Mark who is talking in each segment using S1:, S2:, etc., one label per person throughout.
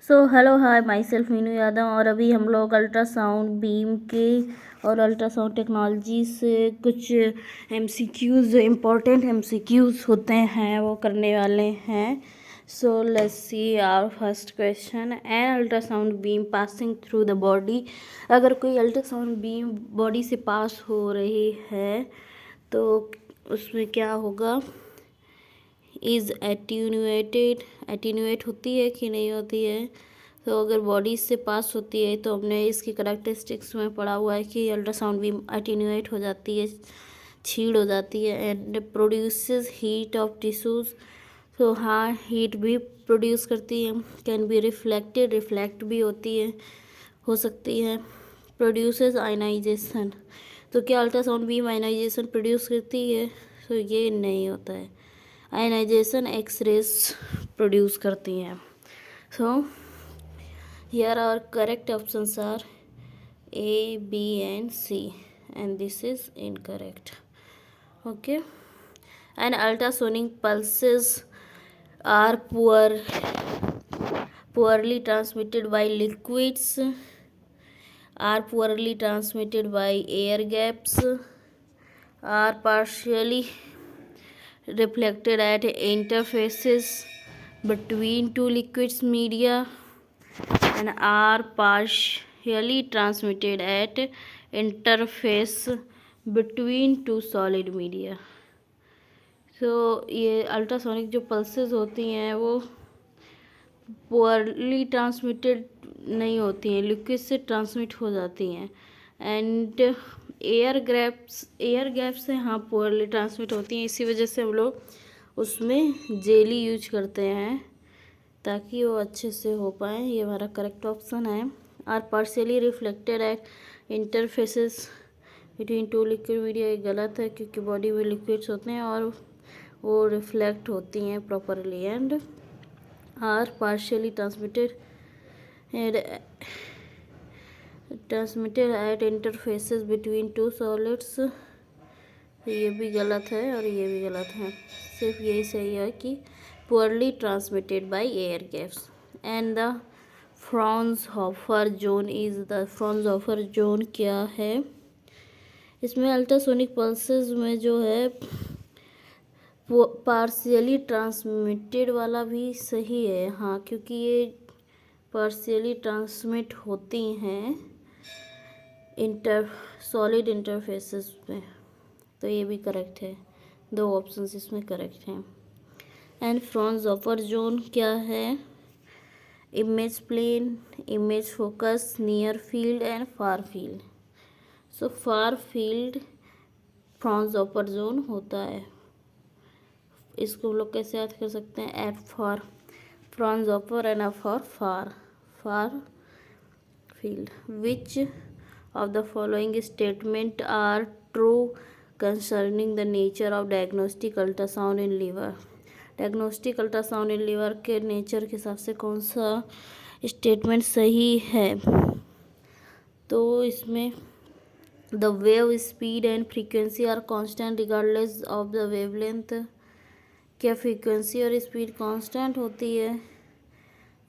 S1: So hello hi my self Meenu Yadav. और अभी हम लोग अल्ट्रासाउंड बीम के और अल्ट्रासाउंड टेक्नोलॉजी से कुछ MCQs जो इम्पोर्टेंट MCQs होते हैं वो करने वाले हैं। So let's see our first question. An ultrasound beam passing through the body. अगर कोई अल्ट्रासाउंड बीम बॉडी से पास हो रही है तो उसमें क्या होगा? इज़ एटीन्यूएट होती है कि नहीं होती है? तो अगर बॉडी से पास होती है तो हमने इसकी करैक्टरिस्टिक्स में पढ़ा हुआ है कि अल्ट्रासाउंड बीम एटीन्यूएट हो जाती है, छीड़ हो जाती है and produces heat of tissues. तो हाँ, हीट भी प्रोड्यूस करती है। कैन बी रिफ्लेक्टेड, रिफ्लेक्ट भी होती है, हो सकती है। Produces ionisation. तो क्या अल्ट्रासाउंड बीम आयनाइजेशन प्रोड्यूस करती है? तो ये नहीं होता है। आयनाइजेशन एक्सरेज प्रोड्यूस करती हैं। So here our correct options are A, B and C, and this is incorrect. Okay, and ultrasonic pulses are poorly transmitted by liquids, are poorly transmitted by air gaps, are partially reflected at interfaces between two liquids media, and are partially transmitted at interface between two solid media. तो ये ultrasonic जो pulses होती हैं वो poorly transmitted नहीं होती हैं, liquid से ट्रांसमिट हो जाती हैं। एंड एयर गैप से हाँ पुअरली ट्रांसमिट होती हैं। इसी वजह से हम लोग उसमें जेली यूज करते हैं ताकि वो अच्छे से हो पाए। ये हमारा करेक्ट ऑप्शन है। Are partially reflected at interfaces between two liquid media, ये गलत है क्योंकि बॉडी में लिक्विड्स होते हैं और वो रिफ्लेक्ट होती हैं properly. And are partially transmitted at interfaces between two solids, ये भी गलत है और ये भी गलत है। सिर्फ यही सही है कि poorly transmitted by air gaps. And the Fraunhofer zone is the Fraunhofer zone क्या है? इसमें अल्ट्रासोनिक पल्सेस में जो है पार्शियली ट्रांसमिटेड वाला भी सही है, हाँ, क्योंकि ये पार्शियली ट्रांसमिट होती हैं सॉलिड इंटरफेसेस में, तो ये भी करेक्ट है। दो ऑप्शंस इसमें करेक्ट हैं। एंड फ्राउन्सहोफर जोन क्या है? Image plane, image focus, near field and far field. So far field Fraunhofer zone होता है। इसको हम लोग कैसे याद कर सकते हैं? F for Fraunhofer and F for far field. Which of the following statement are true concerning the nature of diagnostic ultrasound in liver? Diagnostic ultrasound in liver के नेचर के हिसाब से कौन सा स्टेटमेंट सही है? तो इसमें the wave speed and frequency are constant regardless of the wavelength. क्या फ्रीक्वेंसी और स्पीड कांस्टेंट होती है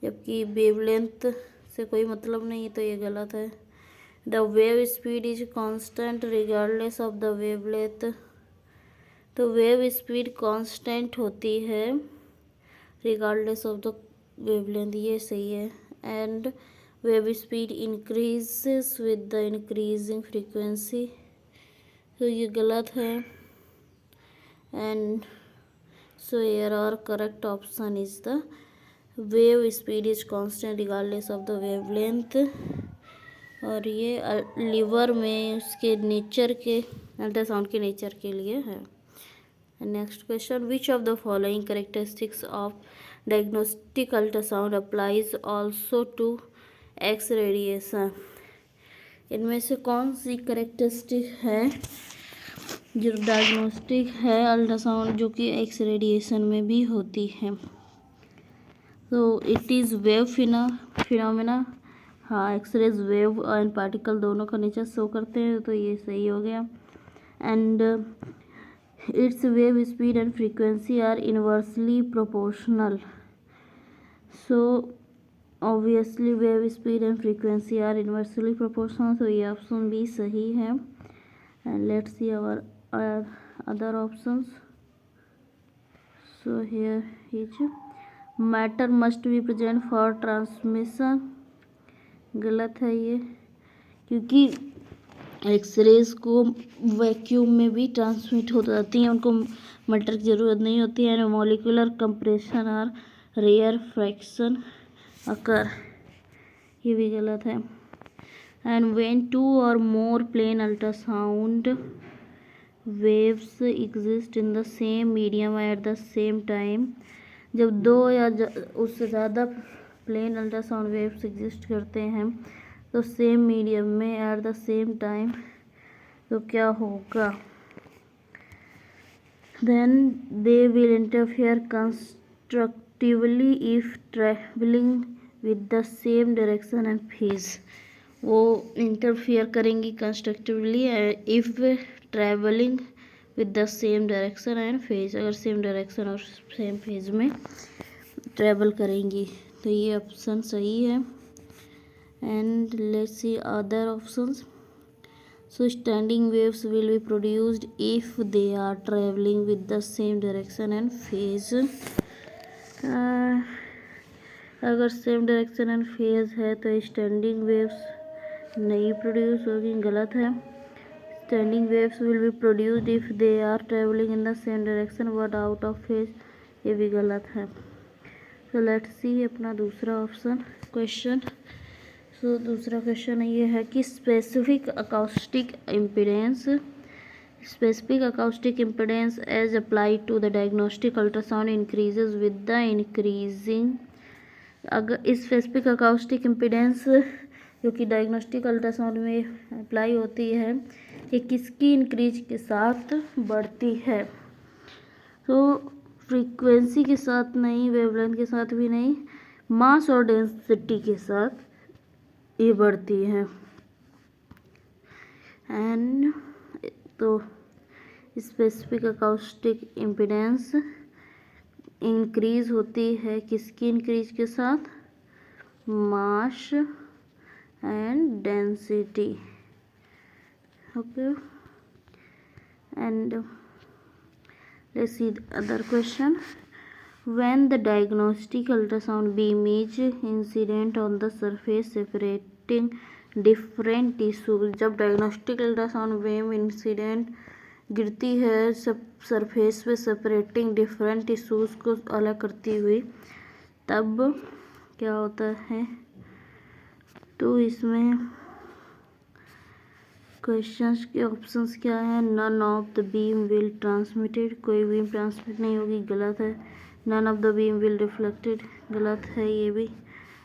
S1: जबकि वेवलेंथ से कोई मतलब नहीं है? तो ये गलत है। The wave speed is constant regardless of the wavelength. तो वेव स्पीड कांस्टेंट होती है रिगार्डलेस ऑफ द वेवलेंथ, ये सही है। And wave speed increases with the increasing frequency, तो ये गलत है। And so here our correct option is the wave speed is constant regardless of the wavelength. और ये लीवर में उसके नेचर के अल्ट्रासाउंड के नेचर के लिए है। Next question, which of the following characteristics of diagnostic ultrasound applies also to X radiation? इनमें से कौन सी करेक्टरिस्टिक है जो डायग्नोस्टिक है अल्ट्रासाउंड जो कि एक्स रेडिएशन में भी होती है? तो इट इज़ वेव फिनोमेना। हाँ, एक्सरेज वेव एंड पार्टिकल दोनों का नेचर शो करते हैं, तो ये सही हो गया। And it's wave speed and frequency are inversely proportional. So obviously wave speed and frequency are inversely proportional, तो ये ऑप्शन बी सही है। And let's see our other options. So here is matter must be present for transmission, गलत है ये, क्योंकि X-rays को vacuum में भी ट्रांसमिट हो जाती हैं, उनको मैटर की ज़रूरत नहीं होती है। मॉलिक्यूलर कंप्रेशन और रेयर फ्रैक्शन अकर, ये भी गलत है। And when two or more plane ultrasound waves exist in the same medium at the same time, जब दो या उससे ज़्यादा प्लेन अल्ट्रासाउंड वेव्स एग्जिस्ट करते हैं तो सेम मीडियम में एट द सेम टाइम, तो क्या होगा? Then they will interfere constructively if travelling with the same direction and phase, वो इंटरफेयर करेंगी constructively if travelling with the same direction and phase, अगर सेम डायरेक्शन और same phase में travel करेंगी, तो ये ऑप्शन सही है। And let's see other options. So standing waves will be produced if they are travelling with the same direction and phase, अगर same direction and phase है तो स्टैंडिंग वेव्स नहीं प्रोड्यूस होगी, गलत है। Standing waves will be produced if they are travelling in the same direction but out of phase, ये भी गलत है। तो लेट्स सी अपना दूसरा ऑप्शन क्वेश्चन। सो दूसरा क्वेश्चन ये है कि specific acoustic impedance as applied to the diagnostic ultrasound increases with the increasing, अगर स्पेसिफिक अकाउस्टिक इम्पिडेंस जो कि डायग्नोस्टिक अल्ट्रासाउंड में अप्लाई होती है, ये किसकी इंक्रीज के साथ बढ़ती है? तो फ्रीक्वेंसी के साथ नहीं, वेवलेंथ के साथ भी नहीं, मास और डेंसिटी के साथ ये बढ़ती है। एंड तो स्पेसिफिक अकाउस्टिक इम्पिडेंस इंक्रीज होती है किसकी इंक्रीज के साथ? Mass and density, okay. And let's see the other question. When the diagnostic ultrasound beam is incident on the surface separating different tissue, जब डायग्नोस्टिक अल्ट्रासाउंड बीम इंसिडेंट गिरती है सब surface पे सेपरेटिंग डिफरेंट टिश्यूज़ को अलग करती हुई, तब क्या होता है? तो इसमें क्वेश्चंस के ऑप्शंस क्या है? None of the beam will transmitted, कोई बीम ट्रांसमिट नहीं होगी, गलत है। None of the beam will reflected, गलत है ये भी।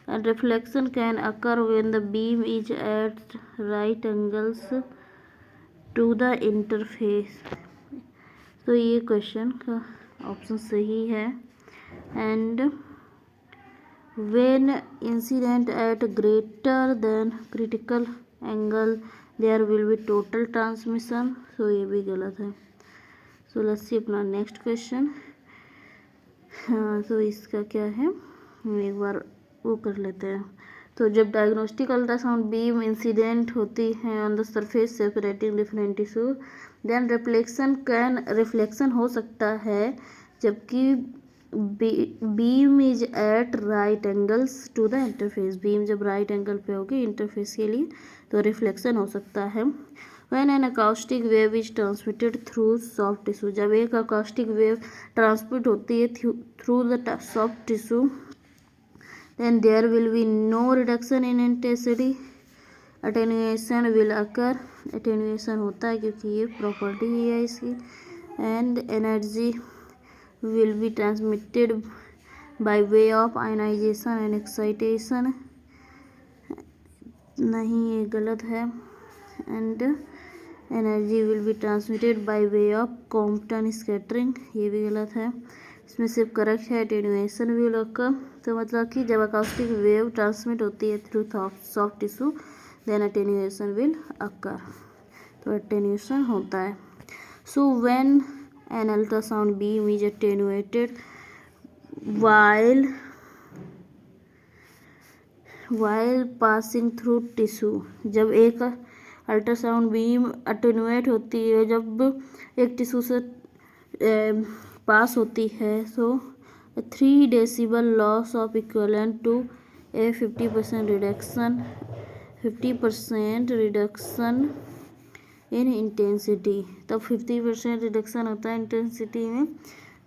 S1: And reflection can occur when the beam is at right angles to the interface, तो ये क्वेश्चन का ऑप्शन सही है। And when incident at greater than critical angle there will be total transmission, so ये भी गलत है। सो लेट्स सी अपना नेक्स्ट क्वेश्चन। हाँ, तो इसका क्या है, हम एक बार वो कर लेते हैं। तो जब डायग्नोस्टिक अल्ट्रासाउंड बीम इंसिडेंट होती है on the surface separating different tissue, then reflection हो सकता है जबकि beam is at right angles to the interface, beam जब राइट एंगल पे होगी इंटरफेस के लिए तो रिफ्लेक्शन हो सकता है। When an acoustic wave is transmitted through soft tissue, जब एक अकाउस्टिक वेव ट्रांसमिट होती है through the soft tissue, then there will be no reduction in intensity, attenuation will occur, attenuation होता है क्योंकि ये प्रॉपर्टी ही है इसकी। And energy will be transmitted by way of ionization and excitation, नहीं ये गलत है। And energy will be transmitted by way of Compton scattering, ये भी गलत है। इसमें सिर्फ करेक्ट है एटेन्यूएशन विल अकर, तो मतलब कि जब अकाउस्टिक वेव ट्रांसमिट होती है through soft tissue then attenuation will occur, तो एटेन्यूएशन होता है। So when an ultrasound beam is attenuated while while passing through tissue, जब एक अल्ट्रासाउंड बीम अटेनुएट होती है, जब एक टिश्यू से पास होती है, so 3 decibel loss of equivalent to a 50% reduction in intensity, तब 50% रिडक्शन होता है इंटेंसिटी में।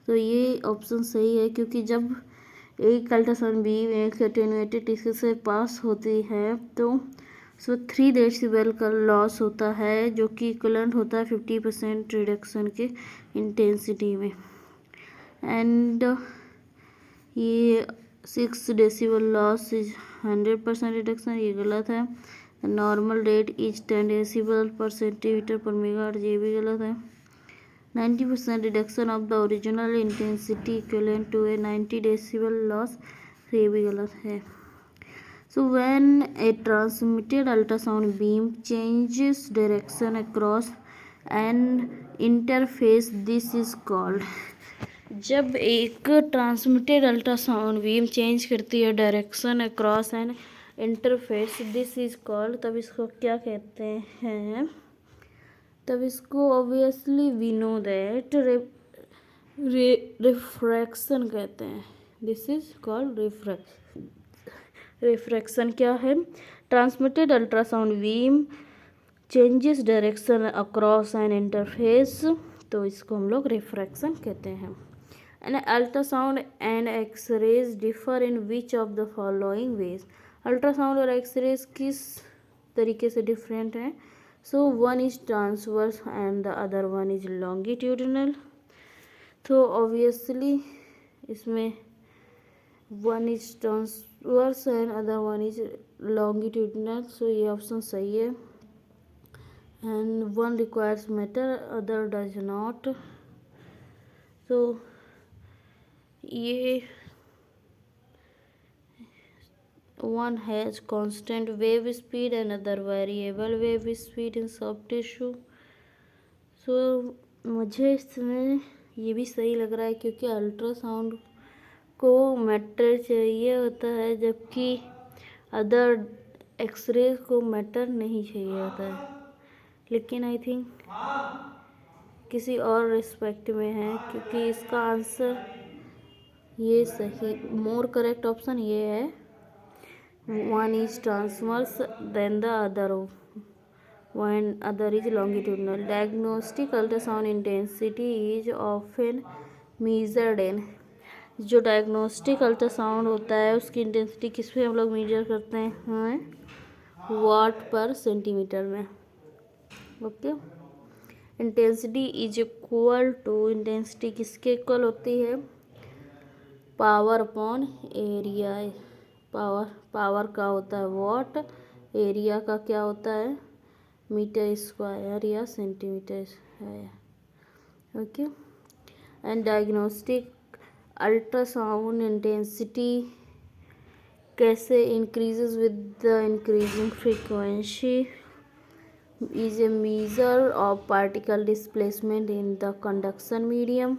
S1: तो ये ऑप्शन सही है, क्योंकि जब एक अल्ट्रासाउंड बीम एक अटेन्यूएटेड टिश्यू से पास होती है तो उसमें 3 डेसिबल का लॉस होता है, जो कि इक्वलेंट होता है 50% रिडक्शन के इंटेंसिटी में। एंड ये 6 डेसिबल लॉस इज 100% रिडक्शन, ये गलत है। Normal rate is 10 decibel per centimetre per megahertz, ये भी गलत है। 90% reduction of the original intensity equivalent to a 90 decibel loss, ये भी गलत है। So when a transmitted ultrasound beam changes direction across an interface, this is called, जब एक ट्रांसमिटेड अल्ट्रासाउंड बीम चेंज करती है direction across an interface, this is called, तब इसको क्या कहते हैं, तब इसको obviously we know that refraction कहते हैं। दिस इज कॉल्ड रिफ्रैक्शन क्या है, transmitted ultrasound beam changes direction across an interface, तो इसको हम लोग रिफ्रैक्शन कहते हैं। And ultrasound and X rays differ in which of the following ways, ultrasound और एक्सरेज किस तरीके से डिफरेंट हैं। So one is transverse and the other one is longitudinal, तो ऑब्वियसली इसमें one is transverse and other one is longitudinal, so ये option सही है। And one requires metal other does not, तो ये one has constant wave speed and other variable wave speed in soft tissue, so मुझे इसमें ये भी सही लग रहा है, क्योंकि अल्ट्रासाउंड को मैटर चाहिए होता है, जबकि अदर एक्सरे को मैटर नहीं चाहिए होता है। लेकिन आई थिंक किसी और रिस्पेक्ट में है, क्योंकि इसका आंसर ये सही मोर करेक्ट ऑप्शन ये है, one is transverse then the other is longitudinal. Diagnostic ultrasound intensity is often measured in, जो डायग्नोस्टिक अल्ट्रासाउंड होता है उसकी इंटेंसिटी किस पे हम लोग मेजर करते हैं, वाट पर सेंटीमीटर में। Okay, intensity is equal to, intensity किसके इक्वल होती है, पावर अपॉन एरिया। पावर का होता है वॉट, एरिया का क्या होता है मीटर स्क्वायर या centimetre square. Okay, and diagnostic ultrasound intensity कैसे increases with the increasing frequency, is a measure of particle displacement in the conduction medium,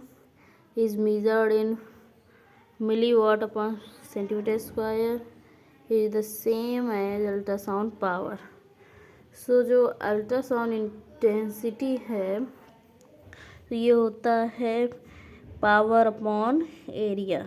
S1: is measured in milliwatt upon centimeter square, is the same as ultrasound power। सो जो ultrasound intensity है तो ये होता है power upon area,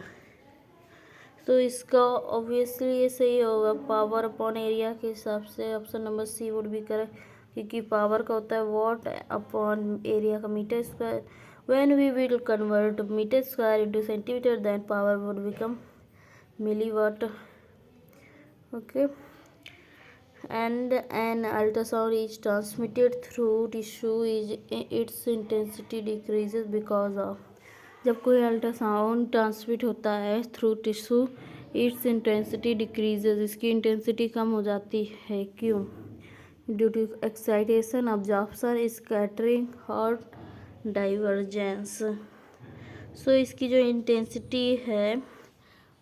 S1: तो इसका obviously ये सही होगा, पावर अपॉन एरिया के हिसाब से option number C would be correct, क्योंकि पावर का होता है वॉट अपॉन एरिया का metre square. When we will convert metre square into centimetre, then power would become milliwatt। okay, and an ultrasound is transmitted through tissue, is its intensity decreases because of, जब कोई ultrasound transmit होता है through tissue, its intensity decreases, इसकी intensity कम हो जाती है, क्यों, due to excitation, absorption, scattering और डाइवर्जेंस। सो इसकी जो इंटेंसिटी है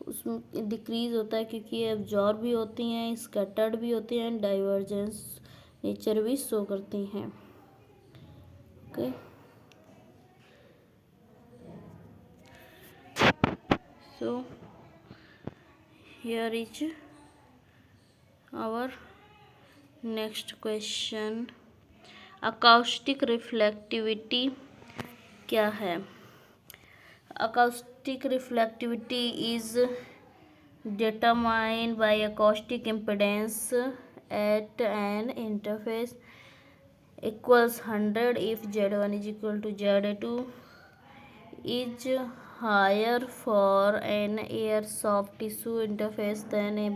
S1: उसमें डिक्रीज होता है, क्योंकि ये एब्जॉर्ब भी होती हैं, स्कैटर्ड भी होती हैं, डाइवर्जेंस नेचर भी शो करती हैं। Okay, so here is our next question, acoustic reflectivity क्या है? Acoustic reflectivity is determined by acoustic impedance at an interface equals 100 if Z1 is equal to Z2 is higher for an air soft tissue interface than a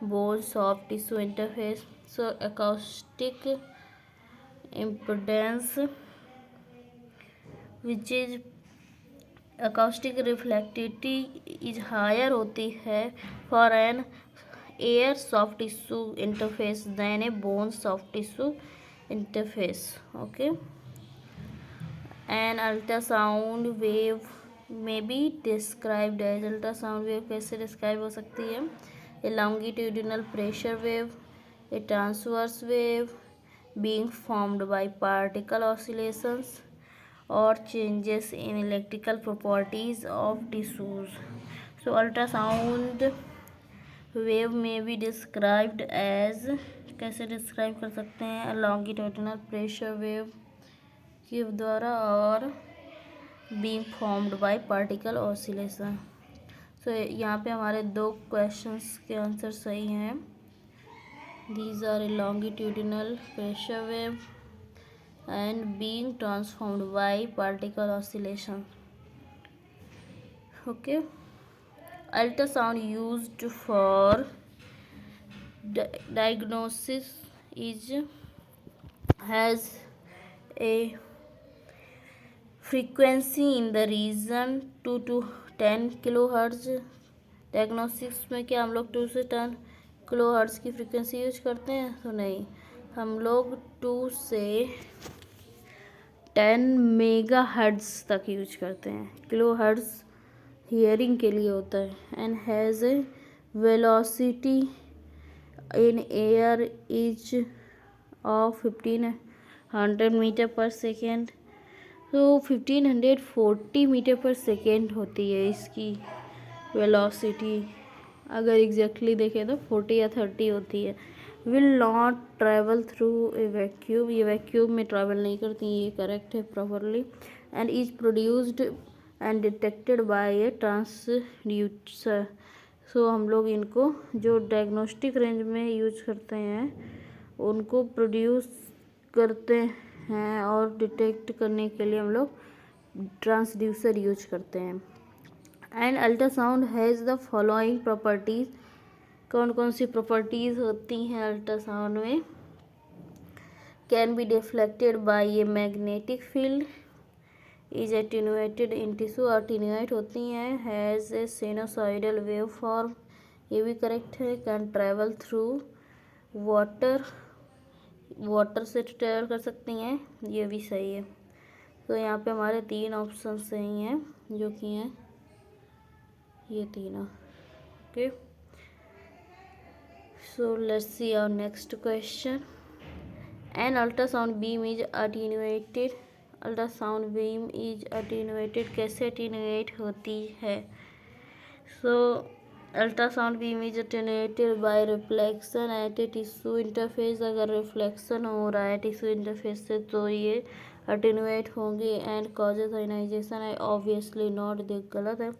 S1: bone soft tissue interface. So acoustic impedance which is acoustic reflectivity is higher होती है for an air soft tissue interface than a bone soft tissue interface. Okay. An ultrasound wave may be described as, ultrasound wave कैसे describe हो सकती है? ए longitudinal pressure wave, a transverse wave being formed by particle oscillations or changes in electrical properties of tissues. So ultrasound wave may be described as, कैसे describe कर सकते हैं? longitudinal pressure wave के द्वारा और being formed by particle oscillation. So यहाँ पे हमारे दो क्वेश्चंस के आंसर सही हैं. These are a longitudinal pressure wave and being transformed by particle oscillation. Okay. Ultrasound used for diagnosis has a frequency in the region 2 to 10 kilohertz. Diagnostics में क्या हम लोग 2 से 10 किलोहर्ट्ज की फ्रीक्वेंसी यूज करते हैं? तो नहीं, हम लोग 2 से 10 मेगाहर्ट्ज तक यूज करते हैं. किलोहर्ट्ज हियरिंग के लिए होता है. And has a velocity in air is of 1500 metre per second. तो 1540 मीटर पर सेकेंड होती है इसकी वेलोसिटी. अगर एग्जैक्टली देखें तो 40 या 30 होती है. Will not travel through a vacuum, ये वैक्यूम में ट्रैवल नहीं करती, ये करेक्ट है properly. And is produced and detected by a transducer. So हम लोग इनको जो डायग्नोस्टिक रेंज में यूज करते हैं उनको प्रोड्यूस करते हैं और डिटेक्ट करने के लिए हम लोग ट्रांसड्यूसर यूज करते हैं. And ultrasound has the following properties. कौन कौन सी प्रॉपर्टीज़ होती हैं अल्ट्रासाउंड में? Can be deflected by a magnetic field, is attenuated in tissue, attenuate होती हैं. Has a sinusoidal wave form, ये भी करेक्ट है. Can travel through water, water से ट्रैवल कर सकती हैं, ये भी सही है. तो यहाँ पे हमारे 3 ऑप्शन सही हैं जो कि हैं ये तीनों. Okay. So let's see our next question. An ultrasound beam is attenuated. Ultrasound beam is attenuated, कैसे अटीन्यूएट होती है? So ultrasound beam is attenuated by reflection at a tissue interface. अगर रिफ्लेक्शन हो रहा है टिश्यू इंटरफेस से तो ये अटेन्यूएट होंगे. एंड कॉजेज आयनाइजेशन है, ऑब्वियसली नॉट, देख गलत है.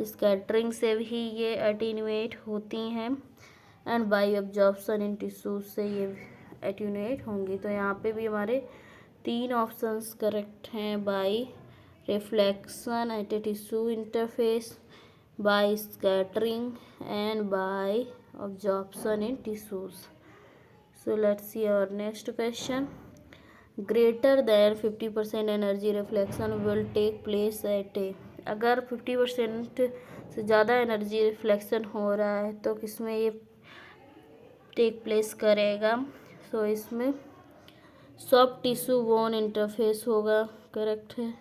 S1: स्कैटरिंग से भी ये अटेन्यूएट होती हैं. And bye absorption in tissue से ये अटेन्यूएट होंगी. तो यहाँ पे भी हमारे 3 ऑप्शंस करेक्ट हैं. Bye reflection at a tissue interface, by scattering and by absorption in tissues. So let's see our next question. Greater than 50% energy reflection will take place at a. अगर 50% से ज़्यादा एनर्जी रिफ्लेक्शन हो रहा है तो किसमें ये टेक प्लेस करेगा? सो इसमें सॉफ्ट टिश्यू बोन इंटरफेस होगा, करेक्ट है.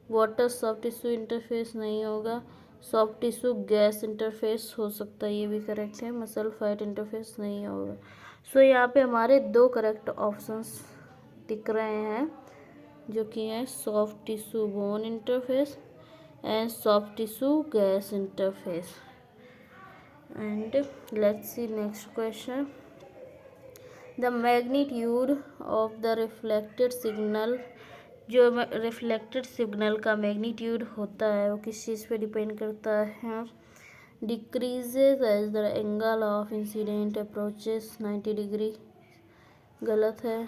S1: वाटर सॉफ्ट टिश्यू इंटरफेस नहीं होगा. सॉफ्ट टिश्यू गैस इंटरफेस हो सकता है, ये भी करेक्ट है. मसल फैट इंटरफेस नहीं होगा. सो यहाँ पे हमारे 2 करेक्ट ऑप्शंस दिख रहे हैं जो कि हैं soft tissue bone interface and soft tissue gas interface. And let's see next question. The magnitude of the reflected signal, जो रिफ्लेक्टेड सिग्नल का मैग्नीट्यूड होता है वो किस चीज़ पे डिपेंड करता है? Decreases as the angle of incident approaches 90 degree, गलत है।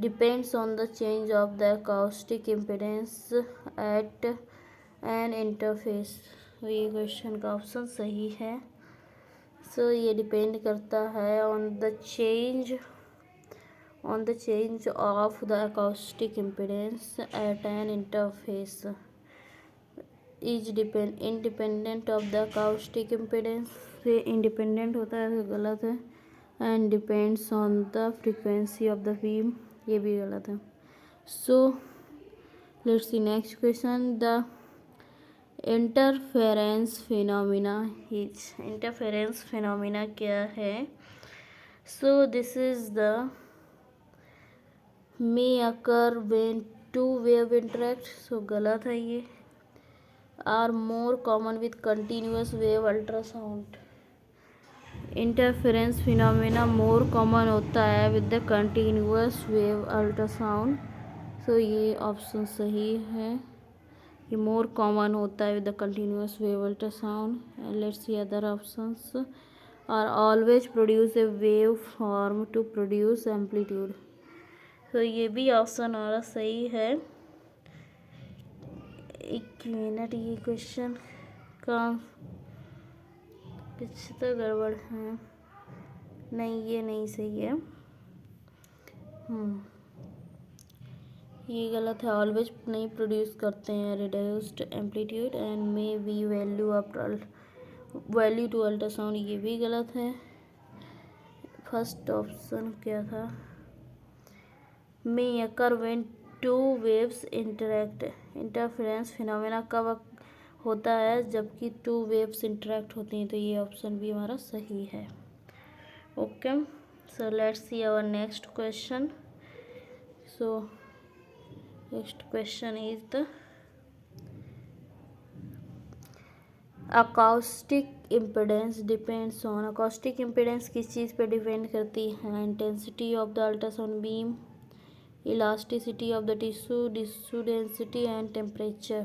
S1: Depends on the change of the acoustic impedance at an interface, तो ये क्वेश्चन का ऑप्शन सही है। सो ये डिपेंड करता है on the change of the acoustic impedance at an interface is independent of the acoustic impedance, से independent होता है तो गलत है। And depends on the frequency of the beam, ये भी गलत है। So let's see next question. The interference phenomena क्या है? So this is the may occur when two wave interact, so गलत है ये। Are more common with continuous wave ultrasound, interference phenomena more common होता है with the continuous wave ultrasound, so ये option सही है, ये मोर कॉमन होता है with the continuous wave ultrasound. And let's see other options. Are always produce a wave form to produce amplitude, तो ये भी ऑप्शन हमारा सही है। एक मिनट, ये क्वेश्चन का कुछ तो गड़बड़ है, नहीं ये नहीं सही है, ये गलत है। ऑलवेज नहीं प्रोड्यूस करते हैं reduced amplitude and may be value to ultrasound, ये भी गलत है। फर्स्ट ऑप्शन क्या था? May occur when two waves interact, interference phenomena कब होता है? जबकि टू वेव्स इंटरेक्ट होती हैं, तो ये ऑप्शन भी हमारा सही है। Okay, so let's see our next question. So next question is the acoustic impedance depends on, acoustic impedance किस चीज़ पे डिपेंड करती है? Intensity of the ultrasound beam, elasticity of the tissue density and temperature.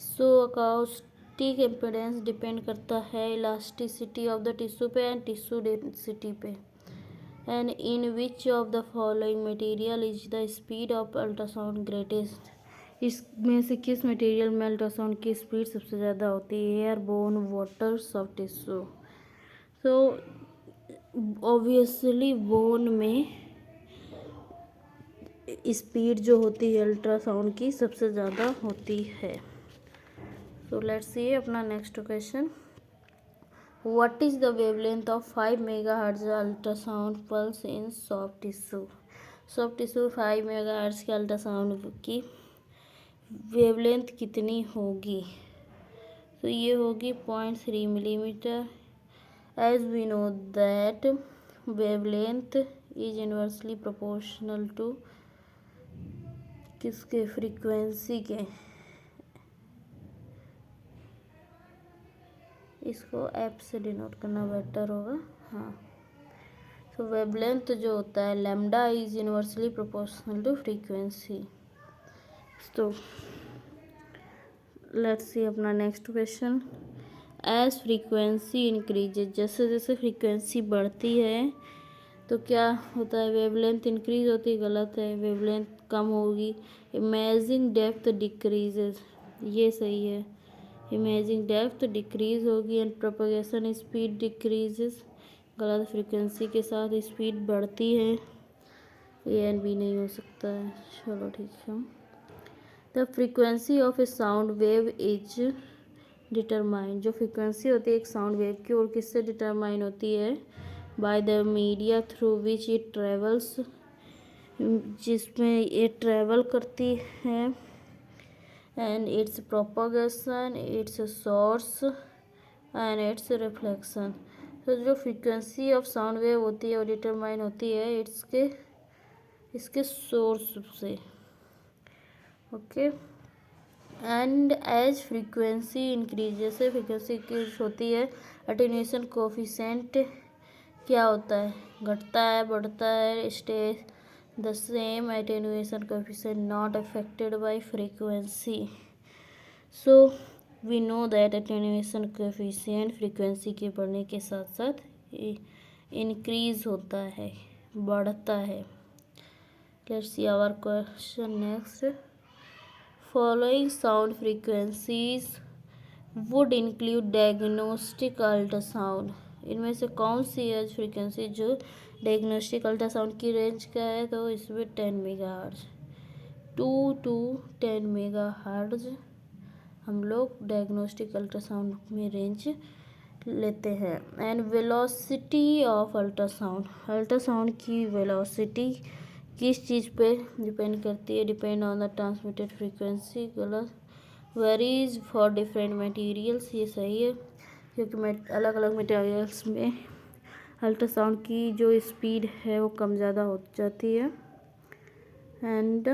S1: So acoustic impedance depend करता है elasticity of the tissue पे and tissue density पे। And in which of the following material is the speed of ultrasound greatest, इसमें से किस material में ultrasound की speed सबसे ज़्यादा होती है? Air, bone, water, soft tissue. So obviously bone में स्पीड जो होती है अल्ट्रासाउंड की सबसे ज़्यादा होती है। सो लेट्स सी अपना next question. What is the wavelength of 5 megahertz ultrasound pulse in soft tissue? Soft tissue 5 megahertz के अल्ट्रासाउंड की वेवलेंथ कितनी होगी? तो ये होगी 0.3 millimetre. As we know that wavelength is inversely proportional to किसके? Frequency के। इसको एफ से डिनोट करना बेटर होगा, हाँ। तो वेवलेंथ जो होता है lambda is inversely proportional to frequency. तो लेट्स सी अपना next question. As frequency increases, जैसे जैसे फ्रीक्वेंसी बढ़ती है तो क्या होता है? वेवलेंथ इंक्रीज होती है, गलत है, वेवलेंथ कम होगी। इमेजिंग डेप्थ डिक्रीजेज, ये सही है, इमेजिंग डेप्थ डिक्रीज होगी। एंड प्रोपगेशन स्पीड डिक्रीजेस, गलत, फ्रीक्वेंसी के साथ स्पीड बढ़ती है, ए एंड बी नहीं हो सकता है, चलो ठीक है। The frequency of A sound wave is determine, जो फ्रीक्वेंसी होती है एक साउंड वेव की और किससे डिटरमाइन होती है? By the media through which it travels, जिसमें ये ट्रेवल करती है। And it's propagation, it's source and it's reflection. तो जो फ्रीक्वेंसी ऑफ साउंड वेव होती है वो डिटरमाइन होती है इसके सोर्स से। Okay, and as frequency increase, जैसे फ्रीक्वेंसी इंक्रीज होती है अटेन्यूएशन कोफिशिएंट क्या होता है, घटता है, बढ़ता है, stay the same, attenuation coefficient not affected by frequency. So we know that attenuation coefficient frequency के बढ़ने के साथ साथ इंक्रीज होता है, बढ़ता है। Let's see our question next. Following sound frequencies would include diagnostic ultrasound. इनमें से कौन सी है फ्रीक्वेंसी जो डायग्नोस्टिक अल्ट्रासाउंड की रेंज का है? तो इसमें 10 मेगाहर्ट्ज, 2 to 10 मेगाहर्ट्ज हम लोग डायग्नोस्टिक अल्ट्रासाउंड में रेंज लेते हैं। And velocity of ultrasound, ultrasound की वेलोसिटी किस चीज़ पे डिपेंड करती है? Depend on the transmitted frequency. गलत। वेरीज फॉर डिफरेंट मटेरियल्स, ये सही है क्योंकि अलग अलग मटेरियल्स में अल्ट्रासाउंड की जो स्पीड है वो कम ज़्यादा हो जाती है। एंड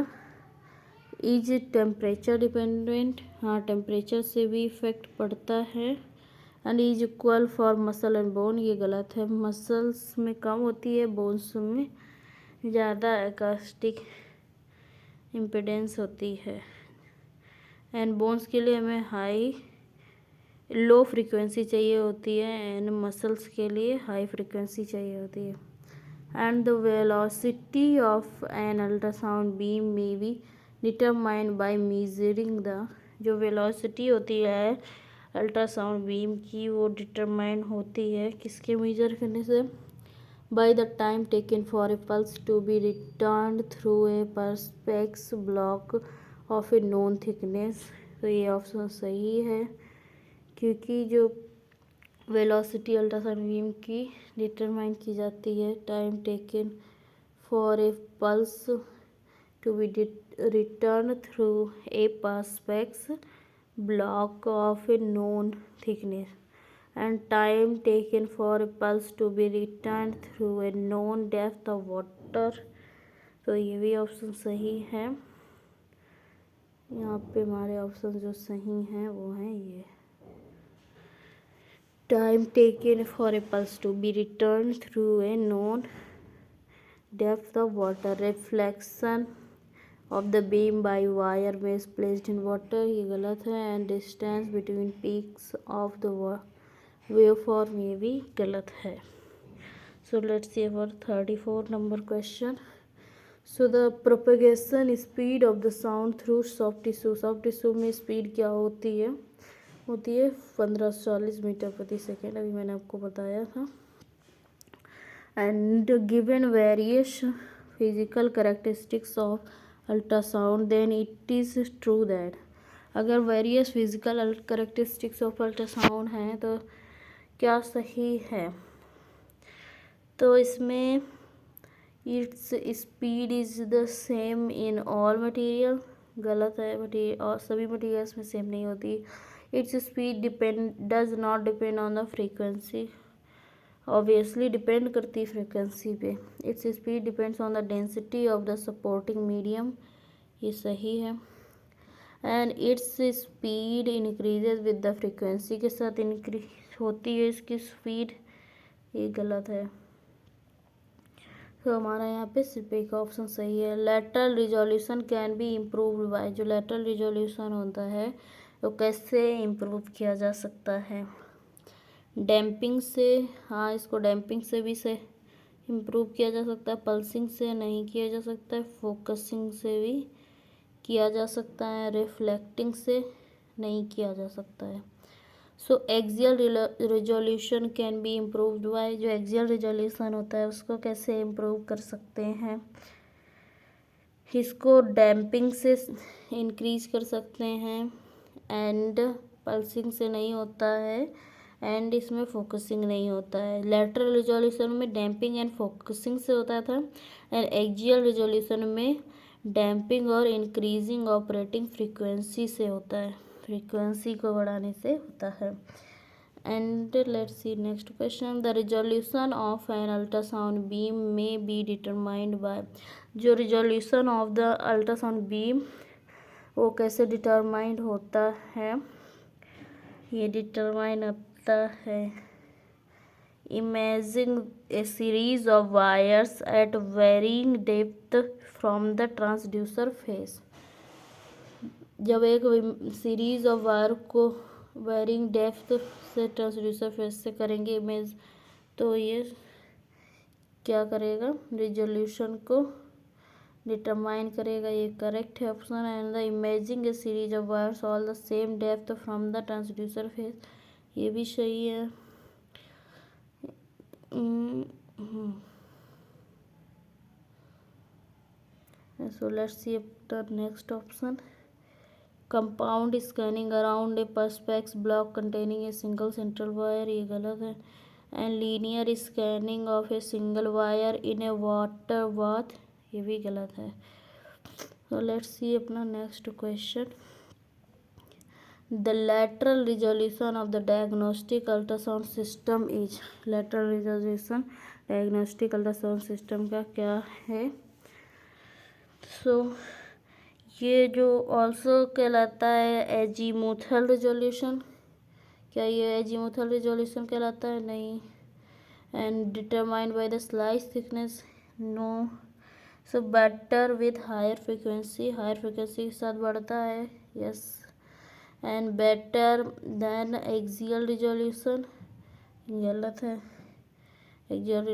S1: इज टेम्परेचर डिपेंडेंट, हाँ टेम्परेचर से भी इफेक्ट पड़ता है। And is equal for muscle and bone, ये गलत है। मसल्स में कम होती है, बोन्स में ज़्यादा एकॉस्टिक इम्पिडेंस होती है। एंड बोन्स के लिए हमें लो फ्रीक्वेंसी चाहिए होती है एंड मसल्स के लिए हाई फ्रीक्वेंसी चाहिए होती है। And the velocity of an ultrasound beam may be determined by measuring the, जो वेलोसिटी होती है अल्ट्रासाउंड बीम की वो डिटरमाइन होती है किसके मेजर करने से? By the time taken for a pulse to be return through a perspex block of a known thickness. तो ये ऑप्शन सही है क्योंकि जो वेलोसिटी अल्ट्रासाउंड बीम की डिटरमाइन की जाती है time taken for a pulse to be return through a perspex block of a known thickness and time taken for a pulse to be returned through a known depth of water। तो ये भी option सही है। यहाँ पे हमारे option जो सही हैं वो हैं ये। Time taken for a pulse to be return through a known depth of water, reflection of the beam by wire mesh placed in water, ये गलत है। And distance between peaks of the waveform, ये भी गलत है। So let's see our 34 number question. So the propagation speed of the sound through soft tissue, soft tissue में speed क्या होती है? 1540 मीटर प्रति सेकेंड, अभी मैंने आपको बताया था। And given various physical characteristics of ultrasound then it is true that, अगर various physical characteristics of ultrasound हैं तो क्या सही है? तो इसमें its speed is the same in all material, गलत है। मटेरियल और सभी मटेरियल्स में सेम नहीं होती। Its speed does not depend on the frequency, obviously depend करती है फ्रीक्वेंसी पे। Its speed depends on the density of the supporting medium, ये सही है। And its speed increases with the frequency के साथ इंक्रीज होती है इसकी स्पीड, ये गलत है। तो हमारा यहाँ पे सिर्फ एक ऑप्शन सही है। Lateral resolution can be improved by, जो लेटरल रिजोल्यूशन होता है वो कैसे इम्प्रूव किया जा सकता है? डैम्पिंग से, हाँ इसको डैम्पिंग से भी से इम्प्रूव किया जा सकता है। पल्सिंग से नहीं किया जा सकता है। फोकसिंग से भी किया जा सकता है। रिफ्लेक्टिंग से नहीं किया जा सकता है। So axial resolution can be improved by, जो एक्सियल रिजोल्यूशन होता है उसको कैसे इम्प्रूव कर सकते हैं? इसको डैम्पिंग से इंक्रीज कर सकते हैं। एंड पल्सिंग से नहीं होता है। एंड इसमें फोकसिंग नहीं होता है। लेटरल रिजोल्यूशन में डैम्पिंग एंड फोकसिंग से होता था। एंड एक्सियल रिजोल्यूशन में डैम्पिंग और इंक्रीजिंग ऑपरेटिंग फ्रीक्वेंसी से होता है, फ्रीक्वेंसी को बढ़ाने से होता है। And let's see next question. The resolution of an ultrasound beam may be determined by, जो resolution of the ultrasound beam वो कैसे डिटरमाइंड होता है? ये डिटरमाइन होता है Imagine a series of wires at varying depth from the transducer face. जब एक सीरीज ऑफ वायर को वेरिंग डेप्थ से ट्रांसड्यूसर फेस से करेंगे इमेज, तो ये क्या करेगा, रिजोल्यूशन को डिटरमाइन करेगा। ये करेक्ट है option. And the imaging A series of wires all the same depth from the transducer face, ये भी सही है। So let's see the next option. Compound scanning around a perspex block containing a single central wire, ये गलत है। And linear scanning of a single wire in a water bath, ये भी गलत है। So let's see अपना next question. The lateral resolution of the diagnostic ultrasound system is, lateral resolution diagnostic ultrasound system का क्या है। So ये जो ऑल्सो कहलाता है एजीमुथल रिजोल्यूशन, क्या ये एजीमुथल रिजोल्यूशन कहलाता है, नहीं। And determined by the slice thickness, no. So better with higher frequency, higher frequency के साथ बढ़ता है, yes. And better than axial resolution, गलत है। एक्सियल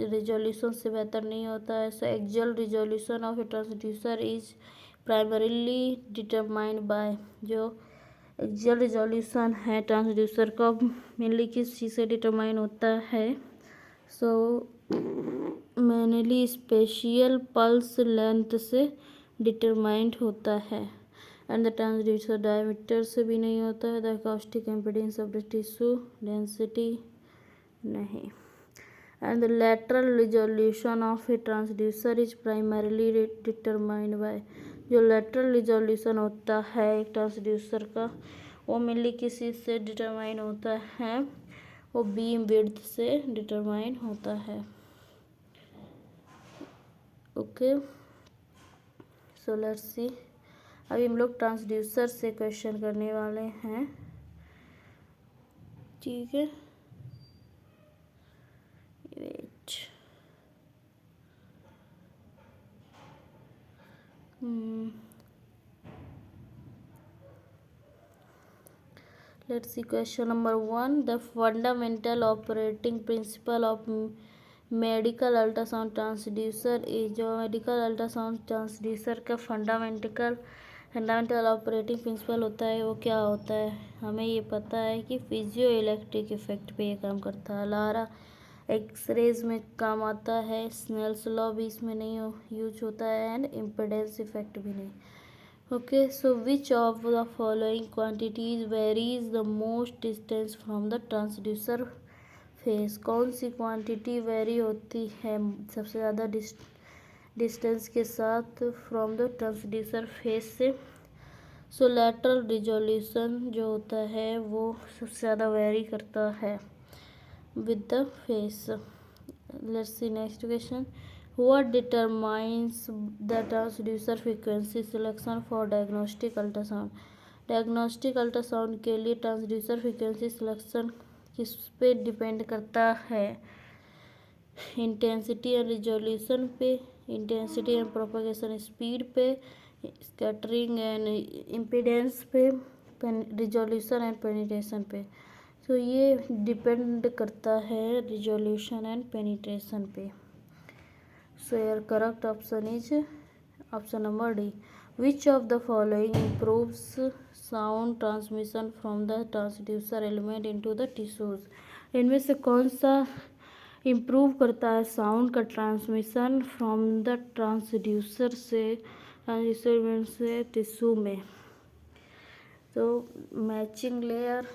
S1: रिजोल्यूशन से बेहतर नहीं होता है। So axial resolution of a transducer is primarily determined by, जो एक्सियल रिजोल्यूशन है ट्रांसड्यूसर का मेनली किस चीज़ से डिटरमाइन होता है। So mainly spatial pulse length से डिटरमाइंड होता है। एंड द ट्रांसड्यूसर डायमीटर से भी नहीं होता है। The acoustic impedance of the tissue density, no. And the lateral resolution of a transducer is primarily determined by, जो लेटरल रिजोल्यूशन होता है एक ट्रांसड्यूसर का, वो मेनली किसी से डिटरमाइन होता है, वो बीम विड्थ से डिटरमाइन होता है। ओके, सो लेट्स सी, अभी हम लोग ट्रांसड्यूसर से क्वेश्चन करने वाले हैं, ठीक है। Let's see question number 1. The fundamental operating principle of medical ultrasound transducer is, जो मेडिकल अल्ट्रासाउंड ट्रांसड्यूसर का फंडामेंटल ऑपरेटिंग प्रिंसिपल होता है वो क्या होता है। हमें ये पता है कि फिजियो इलेक्ट्रिक इफेक्ट पे ये काम करता है। लारा एक्सरेज में काम आता है, स्नेल्स लॉ भी इसमें नहीं यूज होता है, एंड इम्पिडेंस इफेक्ट भी नहीं। Okay, so which of the following quantities varies the most distance from the transducer face, कौन सी क्वांटिटी वेरी होती है सबसे ज़्यादा डिस्टेंस के साथ फ्रॉम द ट्रांसड्यूसर फेस से। सो लेटरल रिजोल्यूशन जो होता है वो सबसे ज़्यादा वेरी करता है with the face. Let's see next question. What determines the transducer frequency selection for diagnostic ultrasound? Diagnostic ultrasound के लिए ट्रांसड्यूसर फ्रीक्वेंसी सिलेक्शन किस पे डिपेंड करता है। इंटेंसिटी एंड रिजोल्यूशन पे, इंटेंसिटी एंड प्रोपगेशन स्पीड पे, स्कैटरिंग एंड इम्पीडेंस पे, resolution and penetration पे। तो ये डिपेंड करता है रिजोल्यूशन एंड पेनिट्रेशन पे। So your correct option is option number D. Which of the following improves sound transmission from the transducer element into the tissues, इनमें से कौन सा इम्प्रूव करता है साउंड का transmission from the transducer element से tissue में। तो matching layer,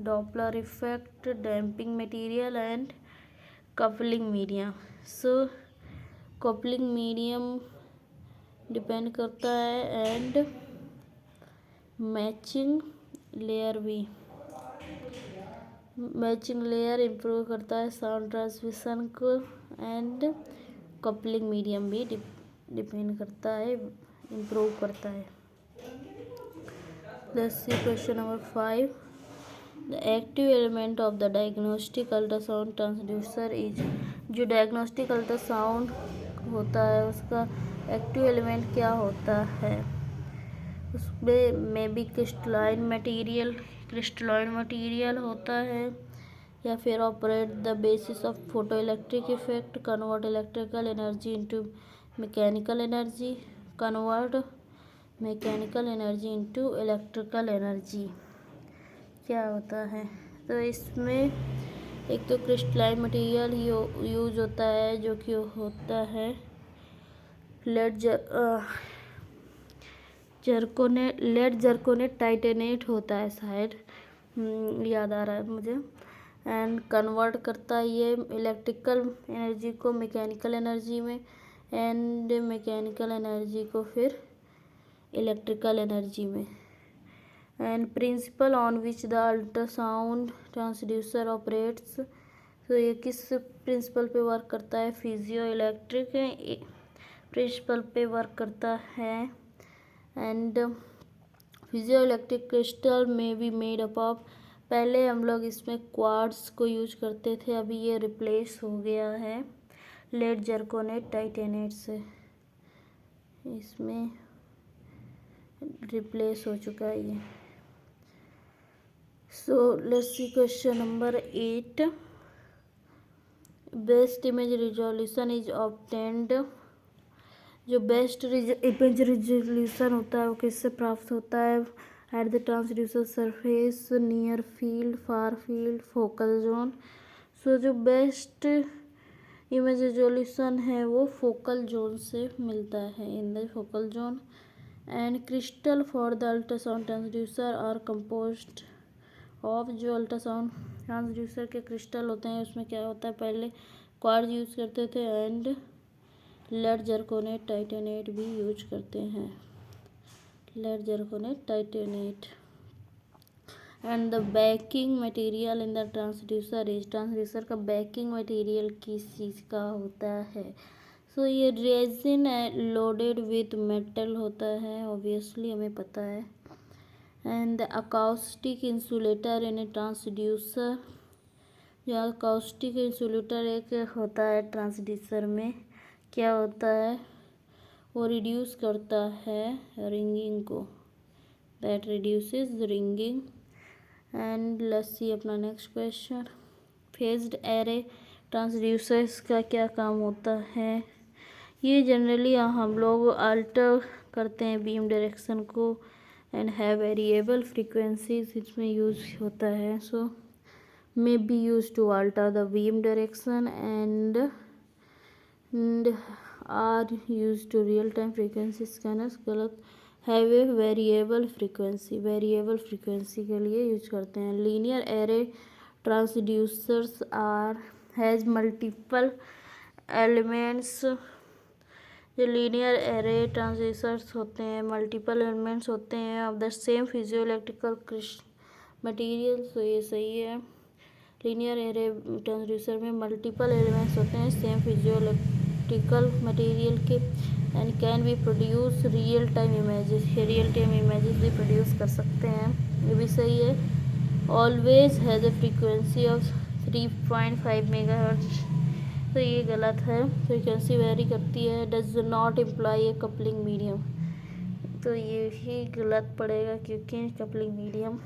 S1: Doppler effect, damping material and coupling medium. So coupling medium depend करता है एंड मैचिंग लेयर भी, मैचिंग लेयर इम्प्रूव करता है साउंड ट्रांसमिशन को, एंड कपलिंग मीडियम भी डिपेंड करता है, इम्प्रूव करता है। Let's see question number 5. The active element of the diagnostic ultrasound transducer is, जो डायग्नोस्टिक अल्ट्रासाउंड होता है उसका एक्टिव एलिमेंट क्या होता है, उसमें में भी क्रिस्टलाइन मटेरियल होता है, या फिर operate the basis of photo electric effect, convert electrical energy into mechanical energy, convert mechanical energy into electrical energy, क्या होता है। तो इसमें एक तो क्रिस्टलाइन मटेरियल यूज होता है जो कि होता है लेड जर्कोनेट टाइटेनेट होता है शायद, याद आ रहा है मुझे। एंड कन्वर्ट करता है ये इलेक्ट्रिकल एनर्जी को मैकेनिकल एनर्जी में, एंड मैकेनिकल एनर्जी को फिर इलेक्ट्रिकल एनर्जी में। And principal on which the ultrasound transducer operates, तो ये किस प्रिंसिपल पे वर्क करता है, फिजियो इलेक्ट्रिक प्रिंसिपल पे वर्क करता है। एंड फिजियो इलेक्ट्रिक क्रिस्टल में बी मेड अप ऑफ, पहले हम लोग इसमें क्वार्ट्ज को यूज करते थे, अभी ये रिप्लेस हो गया है लेड जर्कोनेट टाइटेनेट से, इसमें रिप्लेस हो चुका है ये। So let's see question number 8, best image resolution is obtained, जो बेस्ट इमेज रिजोल्यूशन होता है वो किससे प्राप्त होता है, at the transducer surface, near field, far field, focal zone. So जो बेस्ट इमेज रिजोल्यूशन है वो फोकल जोन से मिलता है, in the focal zone. And crystal for the ultrasound transducer are composed of, जो अल्ट्रासाउंड ट्रांसड्यूसर के crystal होते हैं उसमें क्या होता है, पहले क्वार्ट्ज यूज करते थे एंड लेड जर्कोनेट टाइटेनेट भी यूज करते हैं, lead zirconate titanate. And the backing material in the transducer is, transducer का बेकिंग मटेरियल किस चीज़ का होता है। सो ये रेजिन लोडेड विथ मेटल होता है, ऑब्वियसली हमें पता है। And the acoustic insulator in A transducer, जो अकाउस्टिक इंसुलेटर एक होता है ट्रांसड्यूसर में, क्या होता है, वो रिड्यूस करता है रिंगिंग को, that reduces ringing. And let's see अपना next question, phased array transducers का क्या काम होता है। ये जनरली हम लोग अल्टर करते हैं बीम डायरेक्शन को, एंड है वेरिएबल फ्रीक्वेंसीज इसमें यूज होता है। So may be use to alter the beam direction and are use to real time frequency scanners, गलत, हैव ए वेरिएबल फ्रीक्वेंसी के लिए यूज करते हैं। Linear array transducers are has multiple elements, जो linear array transducers होते हैं multiple elements होते हैं of the same piezo electrical material. तो ये सही है, लीनियर एरे ट्रांसड्यूसर में मल्टीपल एलिमेंट्स होते हैं सेम फिजियो इलेक्ट्रिकल मटीरियल के, and can be produce real time images भी प्रोड्यूस कर सकते हैं, ये भी सही है। Always has a frequency of 3.5 megahertz, तो ये गलत है, फ्रीक्वेंसी वेरी करती है। Does not imply A coupling medium, तो ये ही गलत पड़ेगा क्योंकि कपलिंग मीडियम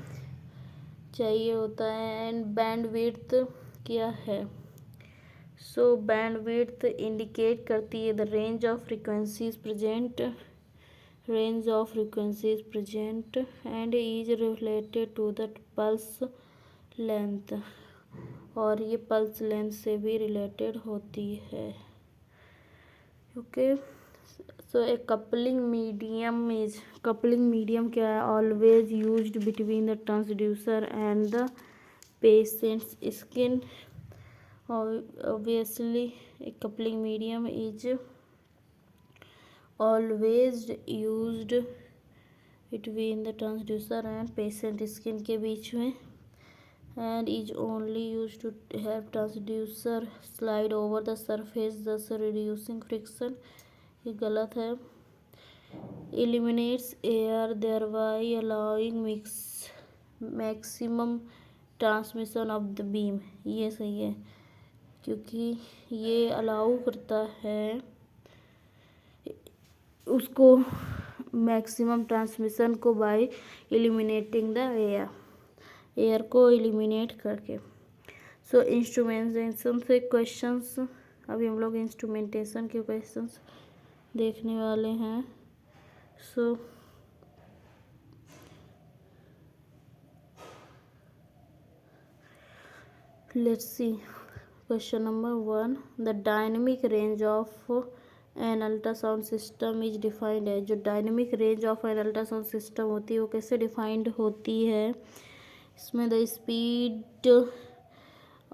S1: चाहिए होता है। एंड बैंड विड्थ क्या है, सो बैंड विड्थ इंडिकेट करती है the range of frequencies present and is related to the pulse length, और ये पल्स लेंथ से भी रिलेटेड होती है। Okay, so a coupling medium क्या है, always used between the transducer and the patient's skin, obviously a coupling medium is always used between the transducer and patient skin के बीच में, and is only used to help transducer slide over the surface thus reducing friction, ये गलत है। eliminates air thereby allowing maximum transmission of the beam, ये सही है क्योंकि ये अलाउ करता है उसको मैक्सिमम ट्रांसमिशन को बाय एलिमिनेटिंग द एयर को एलिमिनेट करके। सो इंस्ट्रूमेंटेशन से क्वेश्चंस, अभी हम लोग इंस्ट्रूमेंटेशन के क्वेश्चंस देखने वाले हैं। So let's see question number 1, the dynamic range of an ultrasound system is defined है। जो dynamic range of an ultrasound system होती है वो कैसे डिफाइंड होती है? इसमें the speed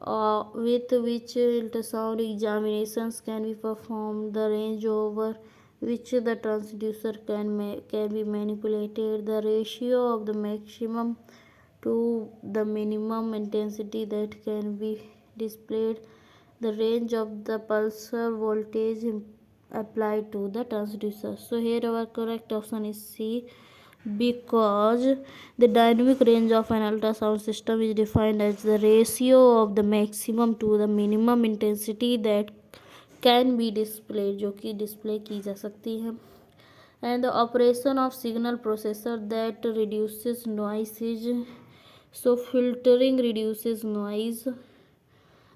S1: with which ultrasound examinations can be performed, the range over which the transducer can be manipulated, the ratio of the maximum to the minimum intensity that can be displayed, the range of the pulsar voltage applied to the transducer. So here our correct option is C, because the dynamic range of an ultrasound system is defined as the ratio of the maximum to the minimum intensity that can be displayed, जो कि display की जा सकती है, and the operation of signal processor that reduces noise is, so filtering reduces noise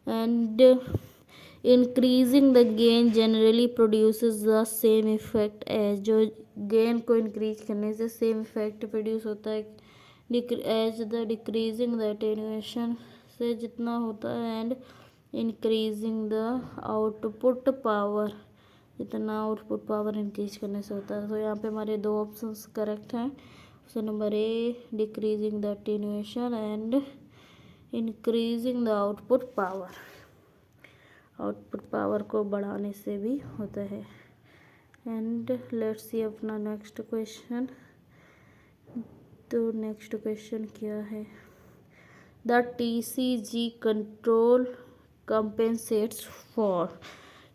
S1: and increasing the gain generally produces the same effect as, जो gain को increase करने से सेम इफेक्ट प्रोड्यूस होता है as the decreasing the attenuation से जितना होता है, and increasing the output power, जितना आउटपुट पावर इंक्रीज करने से होता है। तो यहाँ पे हमारे दो ऑप्शंस करेक्ट हैं। Option number A, decreasing the attenuation and increasing the output power, output power को बढ़ाने से भी होता है। एंड लेट्स सी अपना नेक्स्ट क्वेश्चन। तो नेक्स्ट क्वेश्चन क्या है? The TCG control compensates for,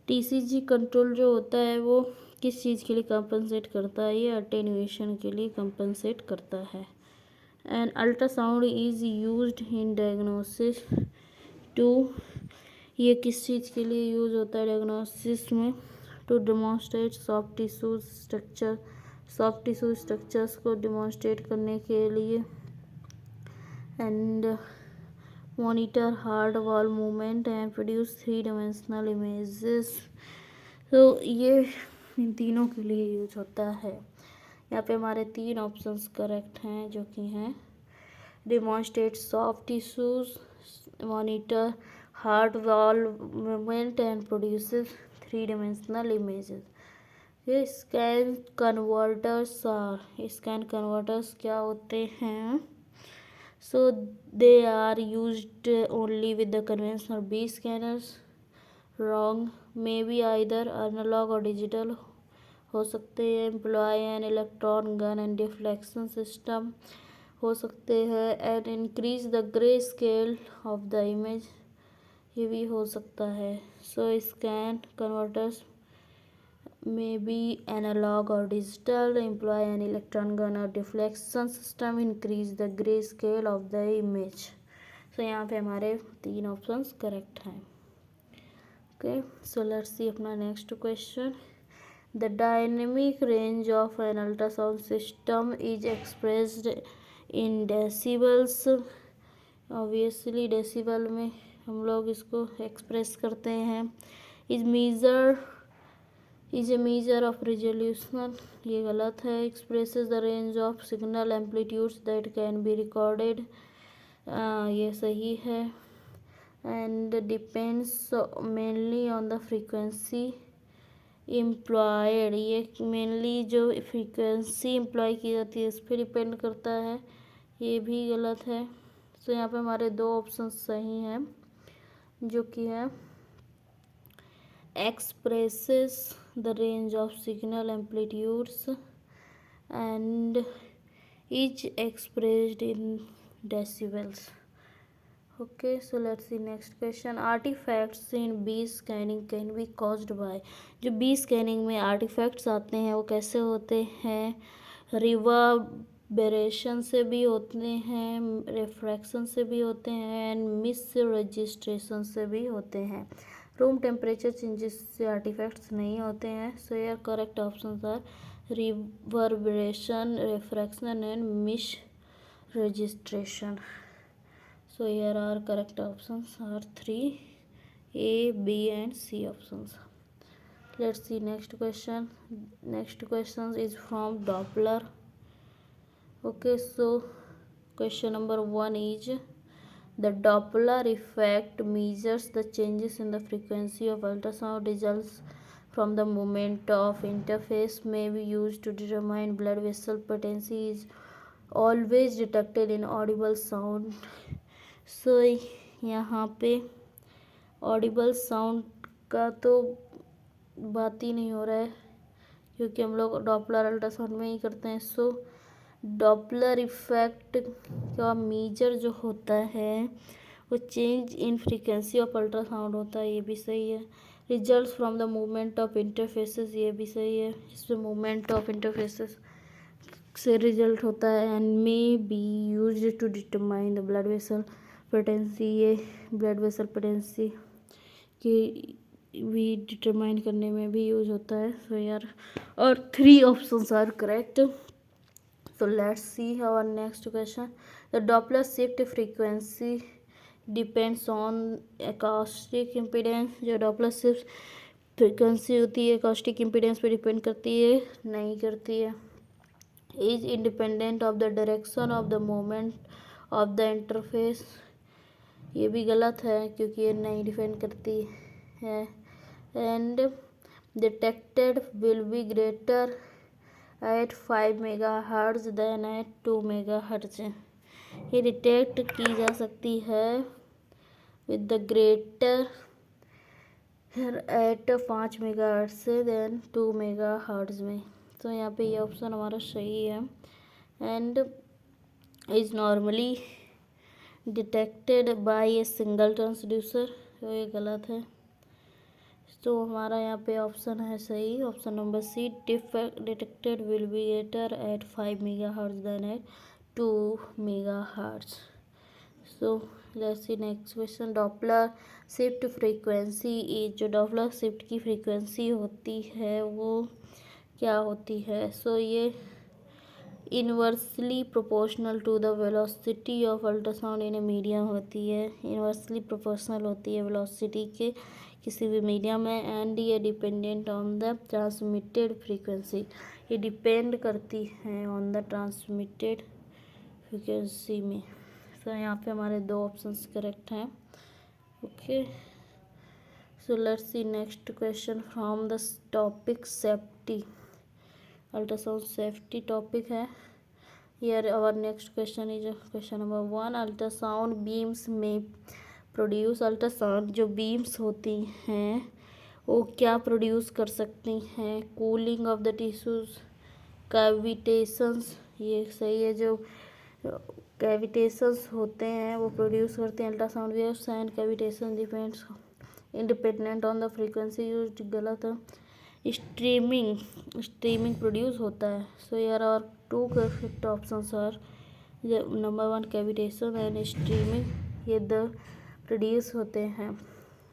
S1: TCG control जो होता है वो किस चीज़ के लिए कंपेंसेट करता है? ये अटेन्यूएशन के लिए कंपेंसेट करता है। And ultrasound is used in diagnosis to, ये किस चीज़ के लिए यूज़ होता है डायग्नोसिस में? To demonstrate soft tissue structure, soft tissue structures को डेमोन्स्ट्रेट करने के लिए, and monitor hard wall movement and produce 3 dimensional images. तो ये इन तीनों के लिए यूज होता है। यहाँ पे हमारे 3 ऑप्शंस करेक्ट हैं, जो कि हैं demonstrate soft tissues, monitor hard wall movement and produces 3 dimensional images. ये scan converters are, scan converters क्या होते हैं? So they are used only with the conventional B scanners. Wrong, may be either analog और digital हो सकते हैं। Employ an electron gun and deflection system हो सकते हैं। And increase the grey scale of the image, ये भी हो सकता है। सो scan converters may be analog or digital, employ an electron gun or deflection system, increase the grayscale of the image। so यहाँ पे हमारे 3 ऑप्शंस करेक्ट हैं। ओके, सो लेट्स सी अपना next question. The dynamic range of an ultrasound system is expressed in decibels. Obviously decibel में हम लोग इसको express करते हैं। Is a measure of resolution, ये गलत है। Expresses the range of signal amplitudes that can be recorded, ये सही है। And depends mainly on the frequency employed, ये मेनली जो फ्रीक्वेंसी एम्प्लॉय की जाती है इस पर डिपेंड करता है, ये भी गलत है। तो यहाँ पे हमारे 2 ऑप्शन सही हैं, जो कि है expresses the range of signal amplitudes and is expressed in decibels। okay, so let's see next question। artifacts in B scanning can be caused by, जो B scanning में artifacts आते हैं वो कैसे होते हैं? बेरेशन से भी होते हैं, रिफ्रैक्शन से भी होते हैं एंड मिस रजिस्ट्रेशन से भी होते हैं। रूम टेम्परेचर चेंजेस से आर्टिफैक्ट्स नहीं होते हैं। सो यार correct options are reverberation, refraction and mis registration. So here our correct options are 3 A, B and C options. Let's see next question. Next question is from Doppler. Okay, so question number 1 is the Doppler effect measures the changes in the frequency of ultrasound. Results from the movement of interface may be used to determine blood vessel patency is always detected in audible sound. So यहाँ पे Audible sound का तो बात ही नहीं हो रहा है क्योंकि हम लोग डॉपलर अल्ट्रासाउंड में ही करते हैं। सो डॉपलर इफेक्ट का मेजर जो होता है वो change in frequency of ultrasound होता है, ये भी सही है। Results from the movement of interfaces, ये भी सही है, इसमें मूवमेंट ऑफ इंटरफेसेस से रिजल्ट होता है। And may be used to determine the blood vessel patency, ये ब्लड वेसल पेटेंसी की भी डिटरमाइन करने में भी यूज होता है। सो यार और 3 options are correct. So let's see our next question. The Doppler shift frequency depends on acoustic impedance. जो डॉपलर शिफ्ट फ्रीक्वेंसी होती है एकॉस्टिक इम्पीडेंस पे डिपेंड करती है? नहीं करती है। Is independent of the direction of the movement of the interface, ये भी गलत है क्योंकि ये नहीं डिपेंड करती है। And detected will be greater at 5 megahertz than at 2 megahertz. ये डिटेक्ट की जा सकती है with the greater at 5 megahertz से देन 2 मेगाहर्ट्ज में। तो यहाँ पे ये ऑप्शन हमारा सही है। And is normally detected by a single transducer, तो ये गलत है। तो हमारा यहाँ पे ऑप्शन है सही, option number C, detected will be greater at 5 megahertz than at 2 megahertz. So let's see next question. Doppler shift frequency is, जो डॉपलर शिफ्ट की फ्रीक्वेंसी होती है वो क्या होती है? सो ये inversely proportional to the velocity of ultrasound in a medium होती है, इनवर्सली प्रोपोर्शनल होती है वेलोसिटी के किसी भी मीडियम में। एंड ये dependent on the transmitted frequency, ये डिपेंड करती है ऑन द ट्रांसमिटेड फ्रीक्वेंसी में। सो यहाँ पे हमारे 2 ऑप्शंस करेक्ट हैं। Okay, so let's see next question from the topic safety. Ultrasound safety topic है। Here our next question is question number 1। Ultrasound beams में प्रोड्यूस, अल्ट्रासाउंड जो बीम्स होती हैं वो क्या प्रोड्यूस कर सकती हैं? Cooling of the tissues, cavitations, ये सही है। जो कैविटेशंस होते हैं वो प्रोड्यूस करते हैं ultrasound waves and cavitation depends independent on the frequency used, गलत है। स्ट्रीमिंग प्रोड्यूस होता है। सो यार और 2 correct options are number 1 cavitation and streaming, ये 2 प्रोड्यूस होते हैं।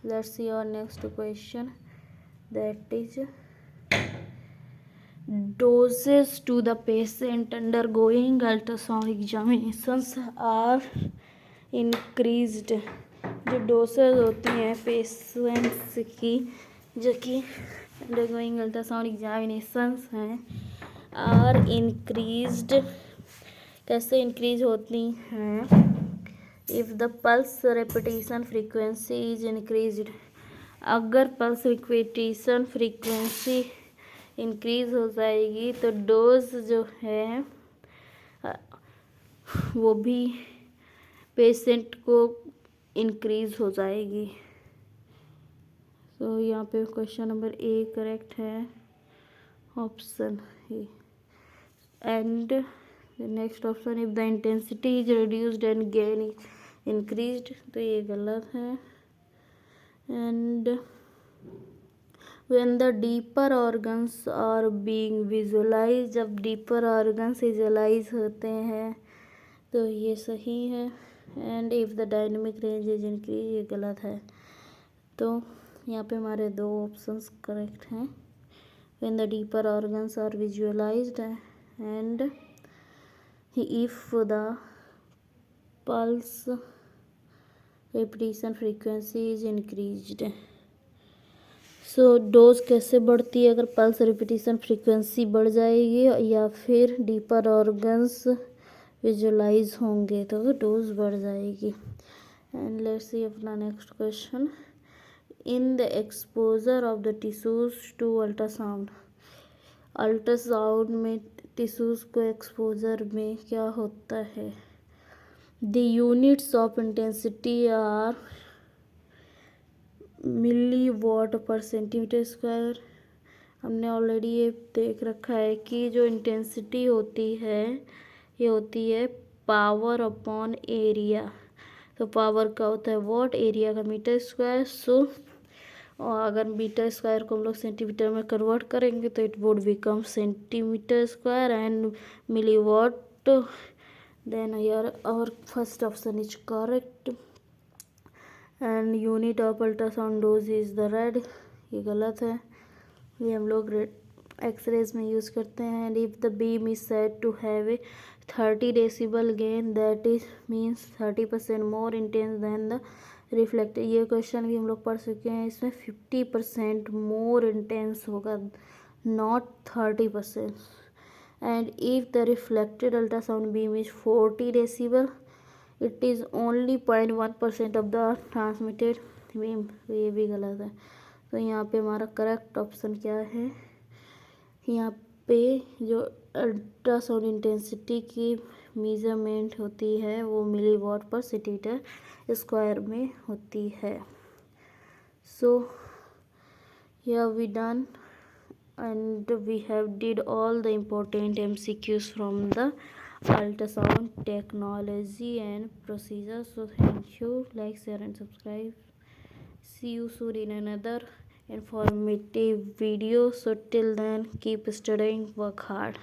S1: Let's see our next question that is doses to the patient undergoing ultrasound examinations are increased. जो डोसेज होती हैं पेशेंट्स की जो कि अंडरगोइंग अल्ट्रासाउंड एग्जामिनेशंस हैं आर इंक्रीज्ड, कैसे इंक्रीज होती हैं? If the pulse repetition frequency is increased, अगर पल्स रिपीटिशन फ्रीक्वेंसी इंक्रीज हो जाएगी तो डोज जो है वो भी पेशेंट को इंक्रीज हो जाएगी। तो यहाँ पे क्वेश्चन नंबर ए करेक्ट है, option A. And next option, if the intensity is reduced and gain is increased, तो ये गलत है। And when the deeper organs are being visualized, जब deeper organs visualize होते हैं तो ये सही है। and if the dynamic range is increased, ये गलत है। तो यहाँ पे हमारे दो ऑप्शंस करेक्ट हैं। when the deeper organs are visualized and if the pulse repetition frequency is increased। So dose कैसे बढ़ती है? अगर पल्स रिपीटिशन फ्रीक्वेंसी बढ़ जाएगी या फिर डीपर ऑर्गन्स विजुलाइज होंगे तो डोज बढ़ जाएगी। एंड लेट्स सी अपना next question. In the exposure of the tissues to ultrasound, ultrasound में टिश्यूज को एक्सपोजर में क्या होता है? The units of intensity are milliwatt per centimetre square. हमने ऑलरेडी ये देख रखा है कि जो इंटेंसिटी होती है ये होती है पावर अपॉन एरिया। तो पावर का होता है वॉट, एरिया का मीटर स्क्वायर। सो और अगर मीटर स्क्वायर को हम लोग सेंटीमीटर में कन्वर्ट करेंगे तो it would become centimetre square and milliwatt. Then यार और first option is correct and unit of ultrasound dose is the rad, ये गलत है। ये हम लोग एक्सरेज में यूज़ करते हैं। And if the beam is said to have a 30 decibel gain that is means 30% more intense than the reflected. ये क्वेश्चन भी हम लोग पढ़ चुके हैं। इसमें 50% मोर इंटेंस होगा, not 30%। And if the reflected ultrasound beam is 40 decibel it is only 0.1% of the transmitted beam. तो ये भी गलत है। तो यहाँ पे हमारा करेक्ट ऑप्शन क्या है? यहाँ पे जो अल्ट्रासाउंड इंटेंसिटी की मेजरमेंट होती है वो मिली वॉट पर सेंटीमीटर स्क्वायर में होती है। सो here we done and we have did all the important MCQs from the ultrasound technology and procedure. So thank you, like, share and subscribe. See you soon in another informative video. So till then keep studying, work hard.